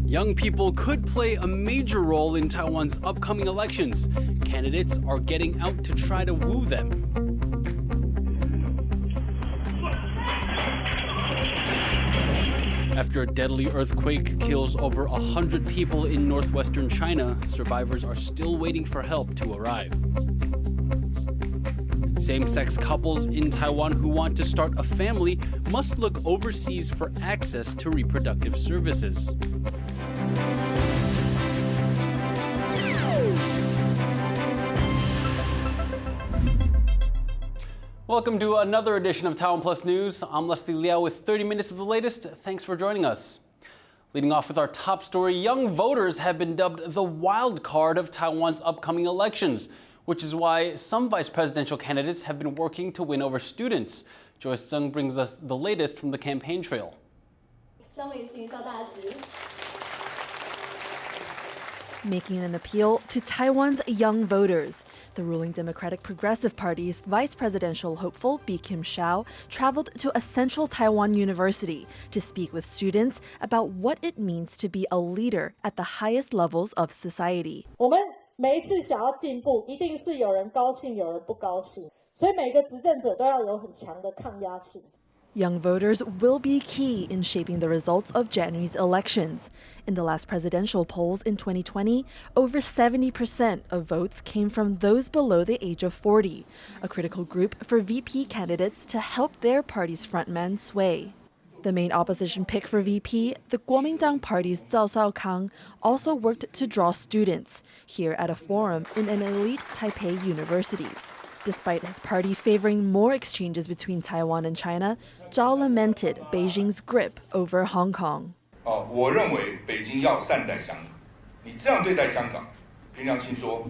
Young people could play a major role in Taiwan's upcoming elections. Candidates are getting out to try to woo them. After a deadly earthquake kills over 100 people in northwestern China, survivors are still waiting for help to arrive. Same-sex couples in Taiwan who want to start a family must look overseas for access to reproductive services. Welcome to another edition of TaiwanPlus News. I'm Leslie Liao with 30 minutes of the latest. Thanks for joining us. Leading off with our top story, young voters have been dubbed the wild card of Taiwan's upcoming elections, which is why some vice presidential candidates have been working to win over students. Joyce Zeng brings us the latest from the campaign trail. Making an appeal to Taiwan's young voters. The ruling Democratic Progressive Party's vice presidential hopeful Bi Kim Hsiao traveled to a central Taiwan university to speak with students about what it means to be a leader at the highest levels of society. 我们每一次想要进步，一定是有人高兴，有人不高兴，所以每个执政者都要有很强的抗压性。 Young voters will be key in shaping the results of January's elections. In the last presidential polls in 2020, over 70% of votes came from those below the age of 40, a critical group for VP candidates to help their party's frontman sway. The main opposition pick for VP, the Kuomintang Party's Zhao Shaokang, also worked to draw students, here at a forum in an elite Taipei university. Despite his party favoring more exchanges between Taiwan and China, Zhao lamented Beijing's grip over Hong Kong. 我认为北京要善待香港，你这样对待香港，凭良心说，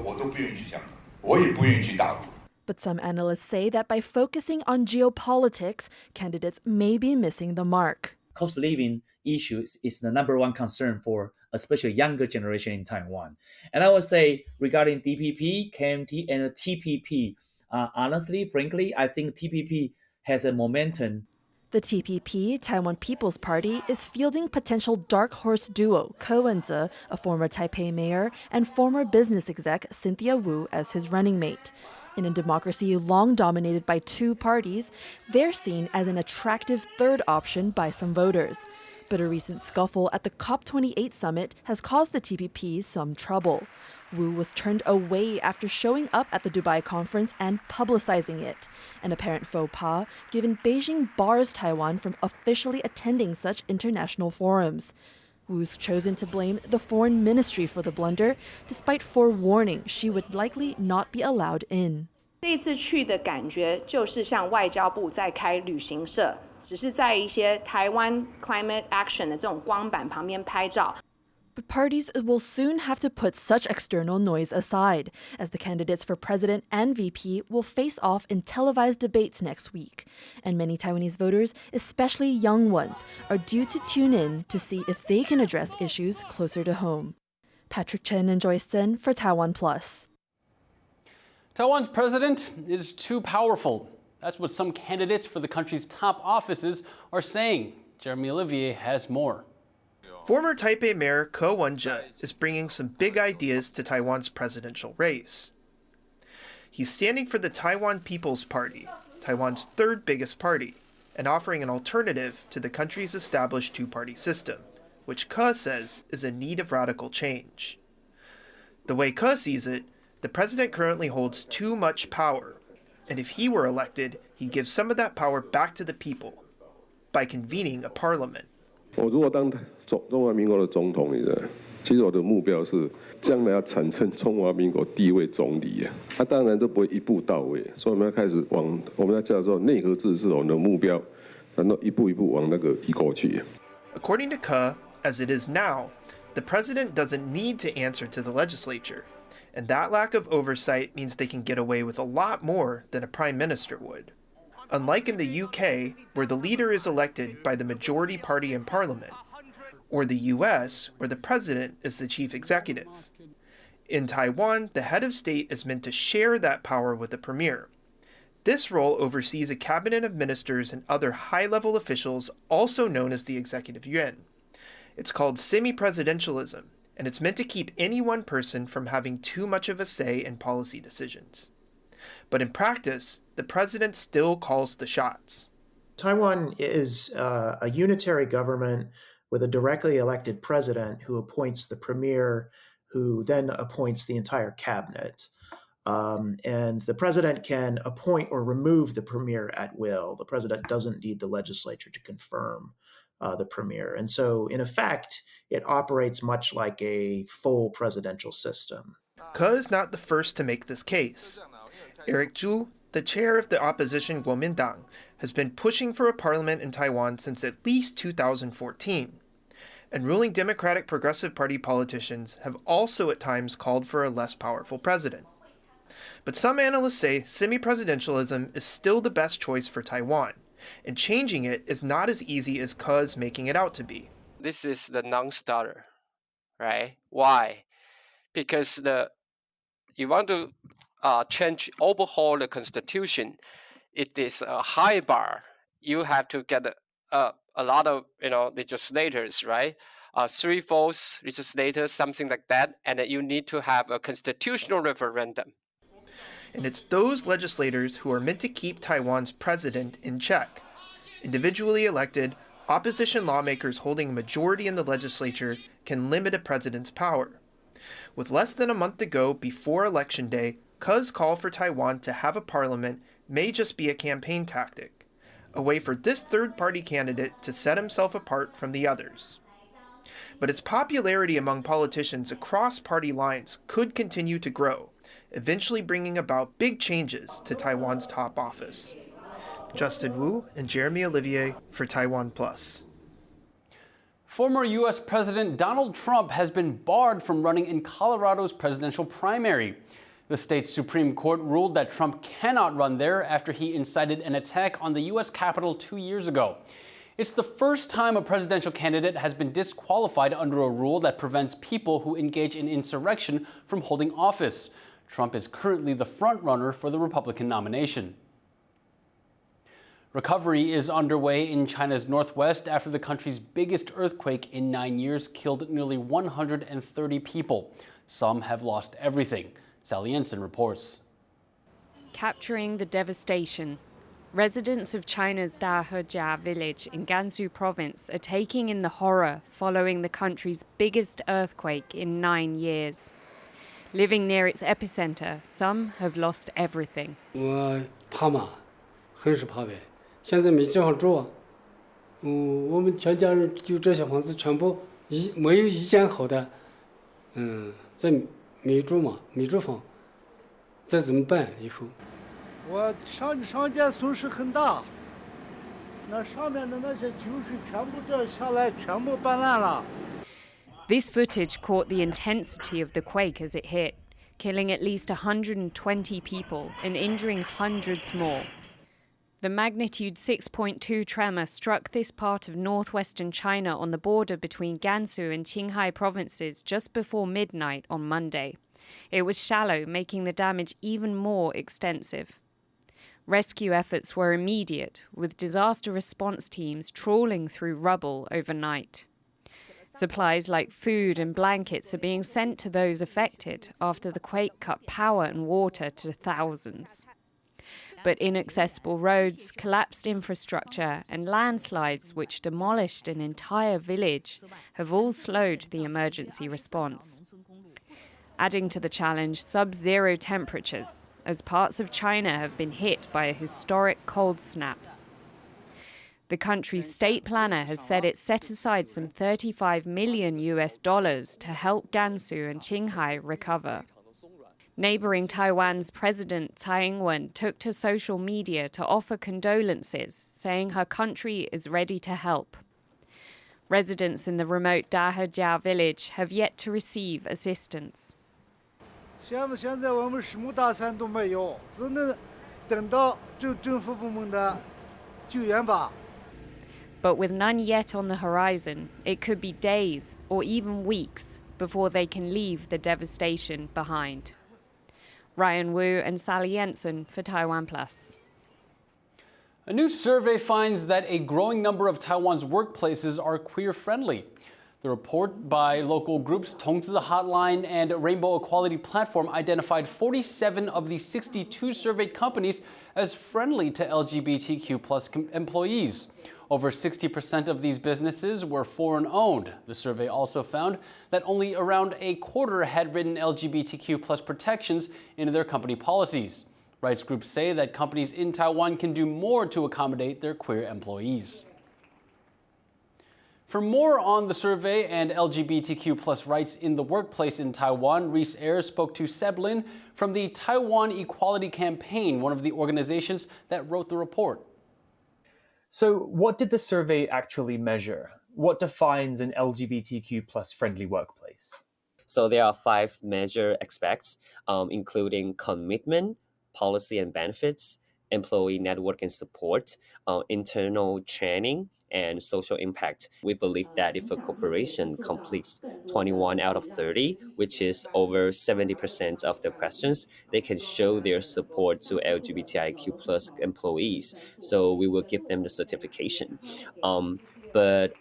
我都不愿意去香港，我也不愿意去大陆。 But some analysts say that by focusing on geopolitics, candidates may be missing the mark. Cost of living issues is the number one concern for especially younger generation in Taiwan. And I would say regarding DPP, KMT, and TPP, honestly, frankly, I think TPP has a momentum. The TPP, Taiwan People's Party, is fielding potential dark horse duo Ko Wen-je, a former Taipei mayor, and former business exec Cynthia Wu as his running mate. In a democracy long dominated by two parties, they're seen as an attractive third option by some voters. But a recent scuffle at the COP28 summit has caused the TPP some trouble. Wu was turned away after showing up at the Dubai conference and publicizing it, an apparent faux pas given Beijing bars Taiwan from officially attending such international forums. Wu's chosen to blame the foreign ministry for the blunder, despite forewarning she would likely not be allowed in. 这次去的感觉就是像外交部在开旅行社，只是在一些台湾 climate action 的这种光板旁边拍照。 But parties will soon have to put such external noise aside, as the candidates for president and VP will face off in televised debates next week. And many Taiwanese voters, especially young ones, are due to tune in to see if they can address issues closer to home. Patrick Chen and Joyce Zhen for TaiwanPlus. Taiwan's president is too powerful. That's what some candidates for the country's top offices are saying. Jeremy Olivier has more. Former Taipei Mayor Ko Wen-je is bringing some big ideas to Taiwan's presidential race. He's standing for the Taiwan People's Party, Taiwan's third biggest party, and offering an alternative to the country's established two-party system, which Ko says is in need of radical change. The way Ko sees it, the president currently holds too much power, and if he were elected, he'd give some of that power back to the people by convening a parliament. 我如果当中华民国的总统，其实我的目标是将来要产生中华民国第一位总理啊。他当然都不会一步到位，所以我们要开始往我们要叫做内阁制是我们的目标，然后一步一步往那个移过去。According to Ke, as it is now, the president doesn't need to answer to the legislature, and that lack of oversight means they can get away with a lot more than a prime minister would. Unlike in the UK, where the leader is elected by the majority party in parliament, or the US, where the president is the chief executive. In Taiwan, the head of state is meant to share that power with the premier. This role oversees a cabinet of ministers and other high-level officials, also known as the executive yuan. It's called semi-presidentialism, and it's meant to keep any one person from having too much of a say in policy decisions. But in practice, the president still calls the shots. Taiwan is a unitary government with a directly elected president who appoints the premier, who then appoints the entire cabinet. And the president can appoint or remove the premier at will. The president doesn't need the legislature to confirm the premier. And so, in effect, it operates much like a full presidential system. Ke is not the first to make this case. Eric Zhu, the chair of the opposition Kuomintang, has been pushing for a parliament in Taiwan since at least 2014. And ruling Democratic Progressive Party politicians have also at times called for a less powerful president. But some analysts say semi-presidentialism is still the best choice for Taiwan, and changing it is not as easy as Ke's making it out to be. This is the non-starter, right? Why? Because you want to overhaul the constitution. It is a high bar. You have to get a lot of legislators, right? 3/4 legislators, something like that, and you need to have a constitutional referendum. And it's those legislators who are meant to keep Taiwan's president in check. Individually elected, opposition lawmakers holding a majority in the legislature can limit a president's power. With less than a month to go before Election Day, Ke's call for Taiwan to have a parliament may just be a campaign tactic, a way for this third-party candidate to set himself apart from the others. But its popularity among politicians across party lines could continue to grow, eventually bringing about big changes to Taiwan's top office. Justin Wu and Jeremy Olivier for TaiwanPlus. Former U.S. President Donald Trump has been barred from running in Colorado's presidential primary. The state's Supreme Court ruled that Trump cannot run there after he incited an attack on the U.S. Capitol 2 years ago. It's the first time a presidential candidate has been disqualified under a rule that prevents people who engage in insurrection from holding office. Trump is currently the frontrunner for the Republican nomination. Recovery is underway in China's northwest after the country's biggest earthquake in 9 years killed nearly 130 people. Some have lost everything. Sally Ensign reports. Capturing the devastation. Residents of China's Dahejia village in Gansu province are taking in the horror following the country's biggest earthquake in 9 years. Living near its epicenter, some have lost everything. 我怕嘛，很是怕呗。现在没地方住啊。我们全家人就这些房子全部没有一间好的，在没住嘛，没住房，这怎么办以后？我上街损失很大，那上面的那些就是全部这下来全部搬烂了。 This footage caught the intensity of the quake as it hit, killing at least 120 people and injuring hundreds more. The magnitude 6.2 tremor struck this part of northwestern China on the border between Gansu and Qinghai provinces just before midnight on Monday. It was shallow, making the damage even more extensive. Rescue efforts were immediate, with disaster response teams trawling through rubble overnight. Supplies like food and blankets are being sent to those affected after the quake cut power and water to thousands. But inaccessible roads, collapsed infrastructure, and landslides which demolished an entire village have all slowed the emergency response. Adding to the challenge, sub-zero temperatures, as parts of China have been hit by a historic cold snap. The country's state planner has said it set aside some $35 million to help Gansu and Qinghai recover. Neighboring Taiwan's President Tsai Ing-wen took to social media to offer condolences, saying her country is ready to help. Residents in the remote Dahejia village have yet to receive assistance. 现在我们什么打算都没有，只能等到政府部门的救援吧。 But with none yet on the horizon, it could be days or even weeks before they can leave the devastation behind. Ryan Wu and Sally Jensen for TaiwanPlus. A new survey finds that a growing number of Taiwan's workplaces are queer-friendly. The report by local groups Tongzi Hotline and Rainbow Equality Platform identified 47 of the 62 surveyed companies as friendly to LGBTQ+ employees. Over 60% of these businesses were foreign-owned. The survey also found that only around a quarter had written LGBTQ+ protections into their company policies. Rights groups say that companies in Taiwan can do more to accommodate their queer employees. For more on the survey and LGBTQ+ rights in the workplace in Taiwan, Reese Ayers spoke to Seb Lin from the Taiwan Equality Campaign, one of the organizations that wrote the report. So what did the survey actually measure? What defines an LGBTQ+ friendly workplace? So there are 5 major aspects, including commitment, policy and benefits, employee network and support, internal training, and social impact. We believe that if a corporation completes 21 out of 30, which is over 70% of the questions, they can show their support to LGBTIQ+ employees. So we will give them the certification. But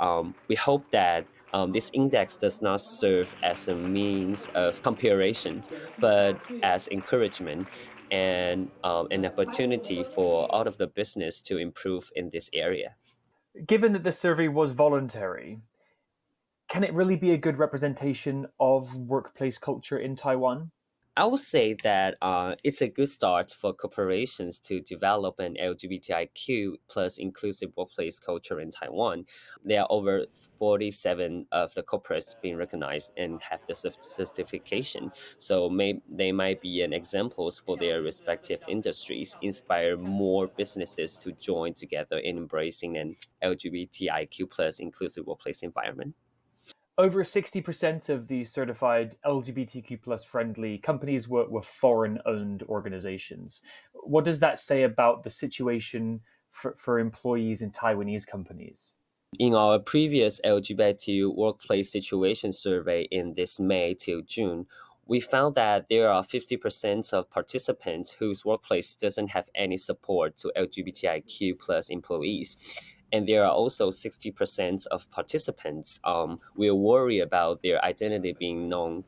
we hope that this index does not serve as a means of comparison, but as encouragement and an opportunity for all of the business to improve in this area. Given that the survey was voluntary, can it really be a good representation of workplace culture in Taiwan? I would say that it's a good start for corporations to develop an LGBTIQ+ inclusive workplace culture in Taiwan. There are over 47 of the corporates being recognized and have the certification. So they might be an examples for their respective industries, inspire more businesses to join together in embracing an LGBTIQ+ inclusive workplace environment. Over 60% of the certified LGBTQ+ friendly companies were foreign-owned organizations. What does that say about the situation for employees in Taiwanese companies? In our previous LGBT workplace situation survey in this May till June, we found that there are 50% of participants whose workplace doesn't have any support to LGBTIQ+ employees. And there are also 60% of participants will worry about their identity being known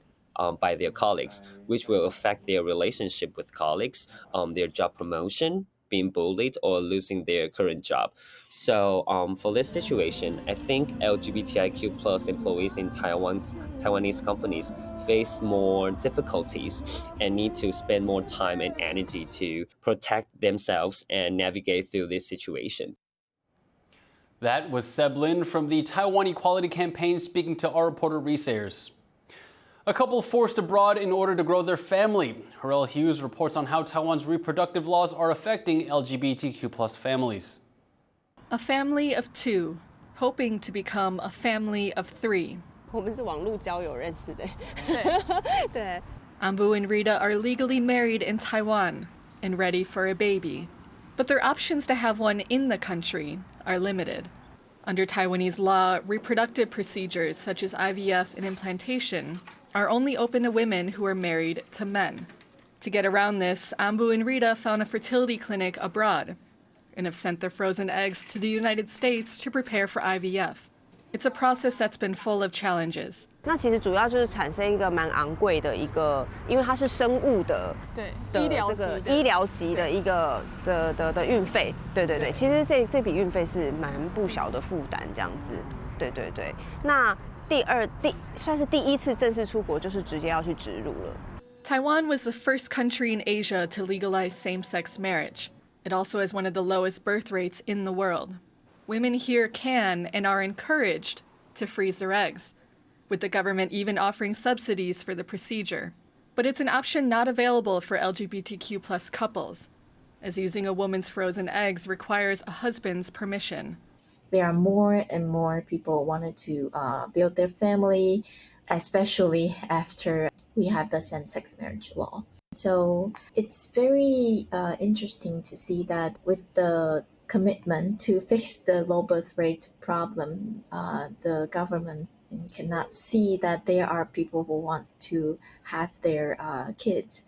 by their colleagues, which will affect their relationship with colleagues, their job promotion, being bullied, or losing their current job. So for this situation, I think LGBTIQ+ employees in Taiwanese companies face more difficulties and need to spend more time and energy to protect themselves and navigate through this situation. That was Seb Lin from the Taiwan Equality Campaign speaking to our reporter Reese Ayers. A couple forced abroad in order to grow their family. Harrell Hughes reports on how Taiwan's reproductive laws are affecting LGBTQ+ families. A family of 2, hoping to become a family of 3. 我们是网络交友认识的。对。Ambu and Rita are legally married in Taiwan and ready for a baby. But their options to have one in the country are limited. Under Taiwanese law, reproductive procedures such as IVF and implantation are only open to women who are married to men. To get around this, Ambu and Rita found a fertility clinic abroad and have sent their frozen eggs to the United States to prepare for IVF. It's a process that's been full of challenges. 那其实主要就是产生一个蛮昂贵的一个，因为它是生物的，对，医疗级的一个的运费，对，其实这笔运费是蛮不小的负担，这样子，对。那算是第一次正式出国，就是直接要去植入了。Taiwan was the first country in Asia to legalize same-sex marriage. It also has one of the lowest birth rates in the world. Women here can and are encouraged to freeze their eggs, with the government even offering subsidies for the procedure. But it's an option not available for LGBTQ+ couples, as using a woman's frozen eggs requires a husband's permission. There are more and more people wanted to build their family, especially after we have the same-sex marriage law. So it's very interesting to see that with the commitment to fix the low birth rate problem, the government cannot see that there are people who want to have their kids.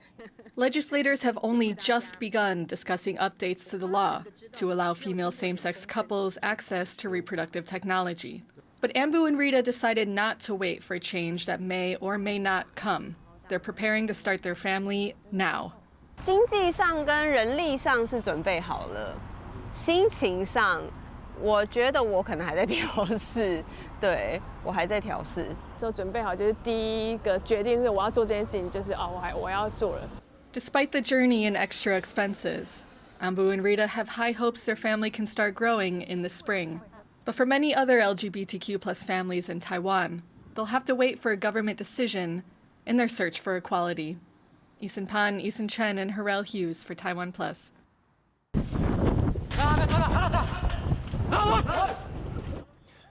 Legislators have only just begun discussing updates to the law to allow female same-sex couples access to reproductive technology. But Ambu and Rita decided not to wait for change that may or may not come. They're preparing to start their family now. 经济上跟人力上是准备好了，心情上，我觉得我可能还在调试，对，我还在调试。就准备好，就是第一个决定是我要做这件事情，就是我要做了。Despite the journey and extra expenses, Ambu and Rita have high hopes their family can start growing in the spring. But for many other LGBTQ+ families in Taiwan, they'll have to wait for a government decision in their search for equality. Eason Pan, Eason Chen, and Harel Hughes for TaiwanPlus.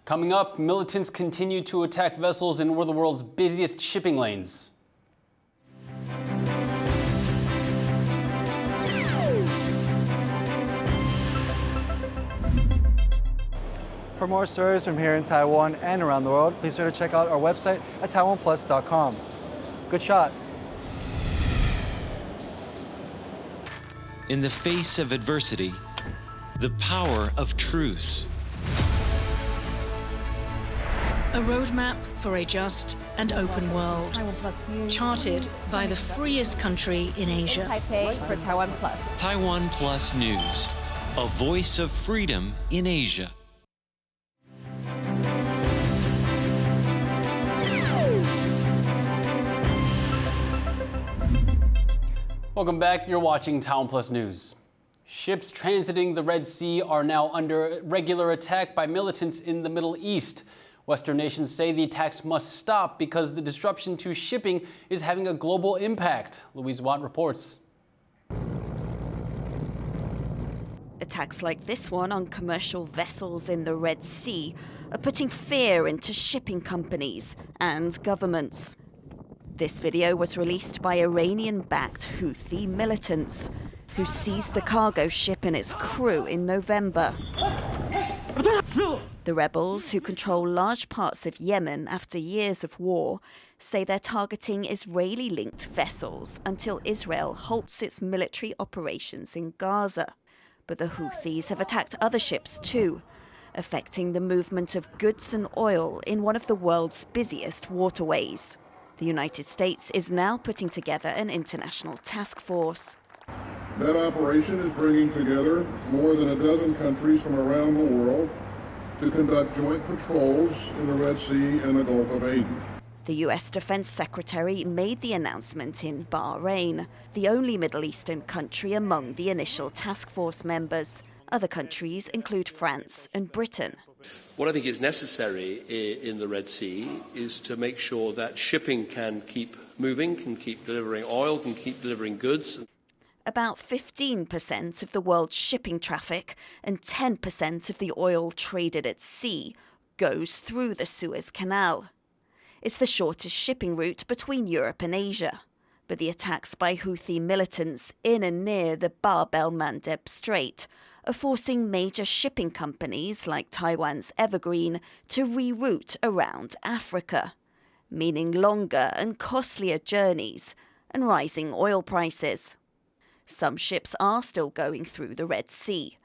Coming up, militants continue to attack vessels in one of the world's busiest shipping lanes. For more stories from here in Taiwan and around the world, please sure to check out our website at TaiwanPlus.com. Good shot. In the face of adversity, the power of truth. A roadmap for a just and open world, charted by the freest country in Asia. Taipei for TaiwanPlus. TaiwanPlus News, a voice of freedom in Asia. Welcome back. You're watching TaiwanPlus News. Ships transiting the Red Sea are now under regular attack by militants in the Middle East. Western nations say the attacks must stop because the disruption to shipping is having a global impact. Louise Watt reports. Attacks like this one on commercial vessels in the Red Sea are putting fear into shipping companies and governments. This video was released by Iranian-backed Houthi militants who seized the cargo ship and its crew in November. The rebels, who control large parts of Yemen after years of war, say they're targeting Israeli-linked vessels until Israel halts its military operations in Gaza. But the Houthis have attacked other ships too, affecting the movement of goods and oil in one of the world's busiest waterways. The United States is now putting together an international task force. That operation is bringing together more than a dozen countries from around the world to conduct joint patrols in the Red Sea and the Gulf of Aden. The U.S. Defense Secretary made the announcement in Bahrain, the only Middle Eastern country among the initial task force members. Other countries include France and Britain. What I think is necessary in the Red Sea is to make sure that shipping can keep moving, can keep delivering oil, can keep delivering goods. About 15% of the world's shipping traffic and 10% of the oil traded at sea goes through the Suez Canal. It's the shortest shipping route between Europe and Asia. But the attacks by Houthi militants in and near the Bab el-Mandeb Strait are forcing major shipping companies like Taiwan's Evergreen to reroute around Africa, meaning longer and costlier journeys and rising oil prices. Some ships are still going through the Red Sea,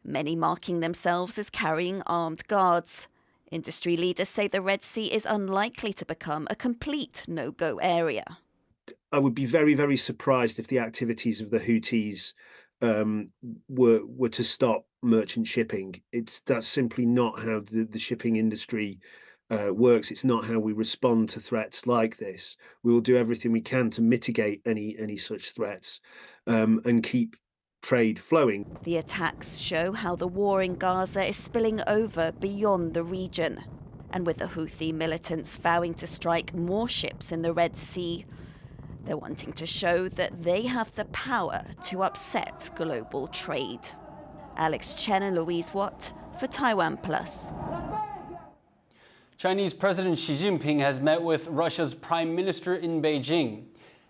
many marking themselves as carrying armed guards. Industry leaders say the Red Sea is unlikely to become a complete no-go area. I would be very, very surprised if the activities of the Houthis were to stop merchant shipping. That's simply not how the shipping industry works. It's not how we respond to threats like this. We will do everything we can to mitigate any such threats and keep trade flowing. The attacks show how the war in Gaza is spilling over beyond the region. And with the Houthi militants vowing to strike more ships in the Red Sea, they're wanting to show that they have the power to upset global trade. Alex Chen and Louise Watt for TaiwanPlus. Chinese President Xi Jinping has met with Russia's Prime Minister in Beijing.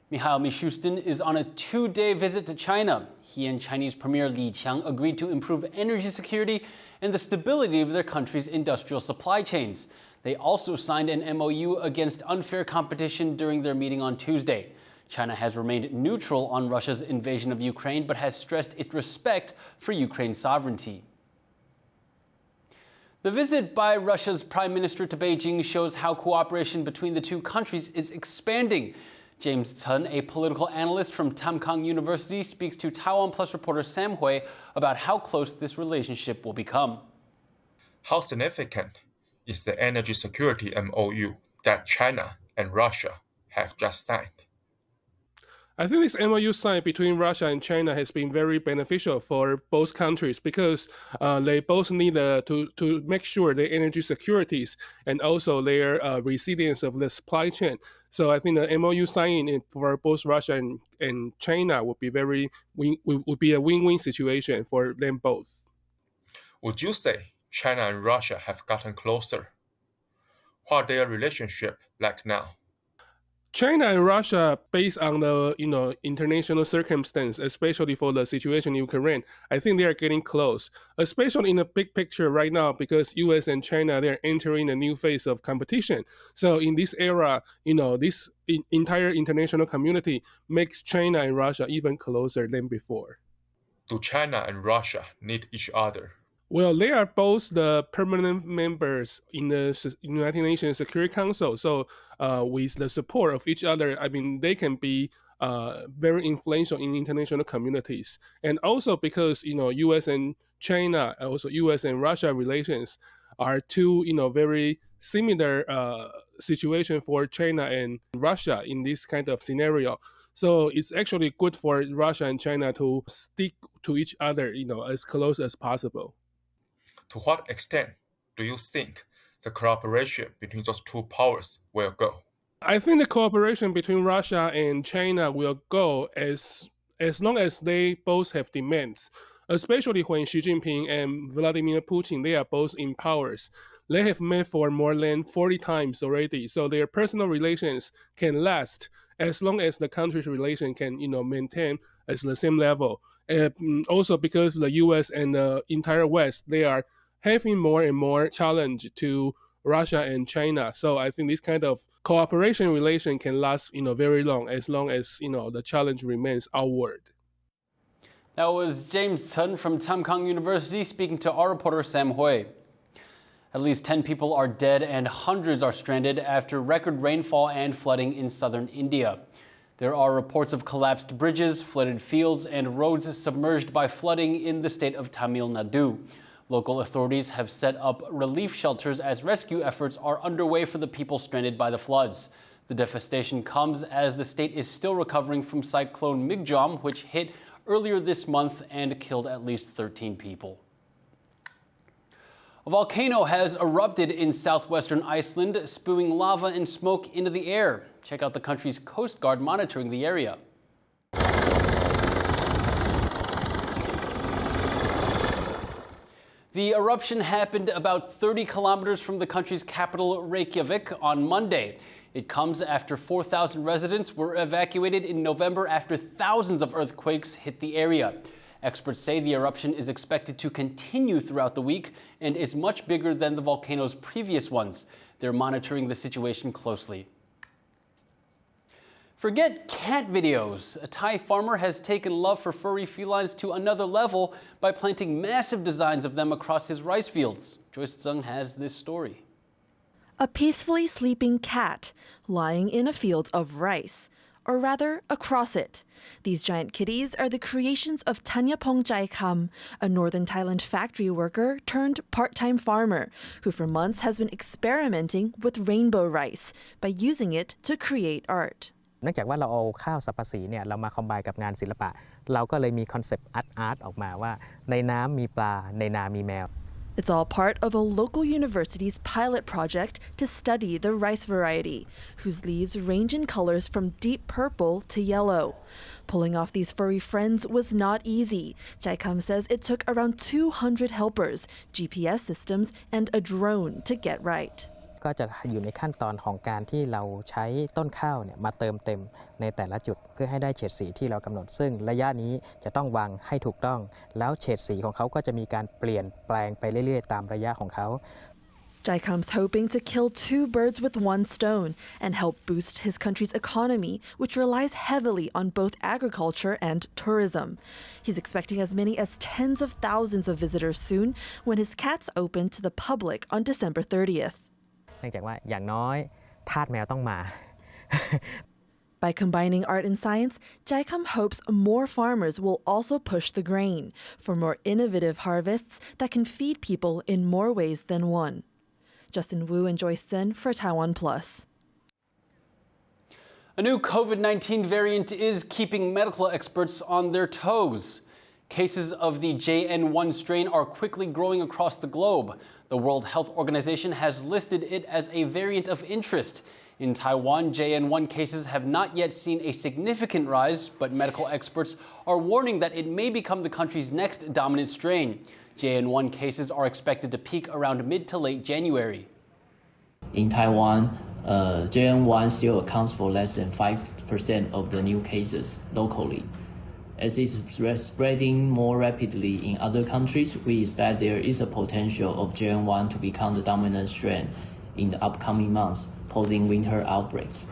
Mikhail Mishustin is on a 2-day visit to China. He and Chinese Premier Li Qiang agreed to improve energy security and the stability of their country's industrial supply chains. They also signed an MOU against unfair competition during their meeting on Tuesday. China has remained neutral on Russia's invasion of Ukraine, but has stressed its respect for Ukraine's sovereignty. The visit by Russia's Prime Minister to Beijing shows how cooperation between the two countries is expanding. James Chen, a political analyst from Tamkang University, speaks to TaiwanPlus reporter Sam Hui about how close this relationship will become. How significant is the energy security MOU that China and Russia have just signed? I think this MOU signed between Russia and China has been very beneficial for both countries because they both need to make sure their energy securities and also their resilience of the supply chain. So I think the MOU signing for both Russia and China would be would be a win-win situation for them both. Would you say China and Russia have gotten closer? What are their relationship like now? China and Russia, based on the international circumstance, especially for the situation in Ukraine, I think they are getting close, especially in the big picture right now because U.S. and China, they're entering a new phase of competition. So in this era, this entire international community makes China and Russia even closer than before. Do China and Russia need each other? Well, they are both the permanent members in the United Nations Security Council. So with the support of each other, I mean, they can be very influential in international communities. And also because, U.S. and China, also U.S. and Russia relations are two, very similar situation for China and Russia in this kind of scenario. So it's actually good for Russia and China to stick to each other, as close as possible. To what extent do you think the cooperation between those two powers will go? I think the cooperation between Russia and China will go as long as they both have demands, especially when Xi Jinping and Vladimir Putin, they are both in powers. They have met for more than 40 times already, so their personal relations can last as long as the country's relation can, maintain at the same level. Also because the U.S. and the entire West, they are having more and more challenge to Russia and China. So I think this kind of cooperation relation can last, very long as the challenge remains outward. That was James Chen from Tamkang University speaking to our reporter Sam Hui. At least 10 people are dead and hundreds are stranded after record rainfall and flooding in southern India. There are reports of collapsed bridges, flooded fields, and roads submerged by flooding in the state of Tamil Nadu. Local authorities have set up relief shelters as rescue efforts are underway for the people stranded by the floods. The devastation comes as the state is still recovering from Cyclone Migjom, which hit earlier this month and killed at least 13 people. A volcano has erupted in southwestern Iceland, spewing lava and smoke into the air. Check out the country's Coast Guard monitoring the area. The eruption happened about 30 kilometers from the country's capital, Reykjavik, on Monday. It comes after 4,000 residents were evacuated in November after thousands of earthquakes hit the area. Experts say the eruption is expected to continue throughout the week and is much bigger than the volcano's previous ones. They're monitoring the situation closely. Forget cat videos. A Thai farmer has taken love for furry felines to another level by planting massive designs of them across his rice fields. Joyce Tseng has this story. A peacefully sleeping cat lying in a field of rice, or rather across it. These giant kitties are the creations of Thanyapong Jaikam, a northern Thailand factory worker turned part-time farmer, who for months has been experimenting with rainbow rice by using it to create art. เนื่องจากว่าเราเอาข้าวสับปะสีเนี่ยเรามาคอมไบน์กับงานศิลปะเราก็เลยมีคอนเซปต์อาร์ตออกมาว่าในน้ำมีปลาในนามีแมว It's all part of a local university's pilot project to study the rice variety, whose leaves range in colors from deep purple to yellow. Pulling off these furry friends was not easy. Jaikam says it took around 200 helpers, GPS systems, and a drone to get right. ก็จะอยู่ในขั้นตอนของการที่เราใช้ต้นข้าวเนี่ยมาเติมเต็มในแต่ละจุดเพื่อให้ได้เฉดสีที่เรากำหนดซึ่งระยะนี้จะต้องวางให้ถูกต้องแล้วเฉดสีของเขาก็จะมีการเปลี่ยนแปลงไปเรื่อยๆตามระยะของเขา JICAM's hoping to kill two birds with one stone and help boost his country's economy, which relies heavily on both agriculture and tourism. He's expecting as many as tens of thousands of visitors soon when his cats open to the public on December 30th. เนื่องจากว่าอย่างน้อยทาสแมวต้องมา By combining art and science, JICAM hopes more farmers will also push the grain for more innovative harvests that can feed people in more ways than one. Justin Wu and Joyce Sen for TaiwanPlus. A new COVID-19 variant is keeping medical experts on their toes. Cases of the JN1 strain are quickly growing across the globe. The World Health Organization has listed it as a variant of interest. In Taiwan, JN1 cases have not yet seen a significant rise, but medical experts are warning that it may become the country's next dominant strain. JN1 cases are expected to peak around mid to late January. In Taiwan, JN1 still accounts for less than 5% of the new cases locally. As it's spreading more rapidly in other countries, we expect there is a potential of JN1 to become the dominant strain in the upcoming months, posing winter outbreaks.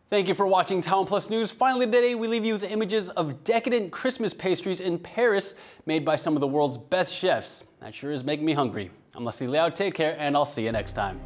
Thank you for watching TaiwanPlus News. Finally today, we leave you with images of decadent Christmas pastries in Paris made by some of the world's best chefs. That sure is making me hungry. I'm Leslie Liao. Take care, and I'll see you next time.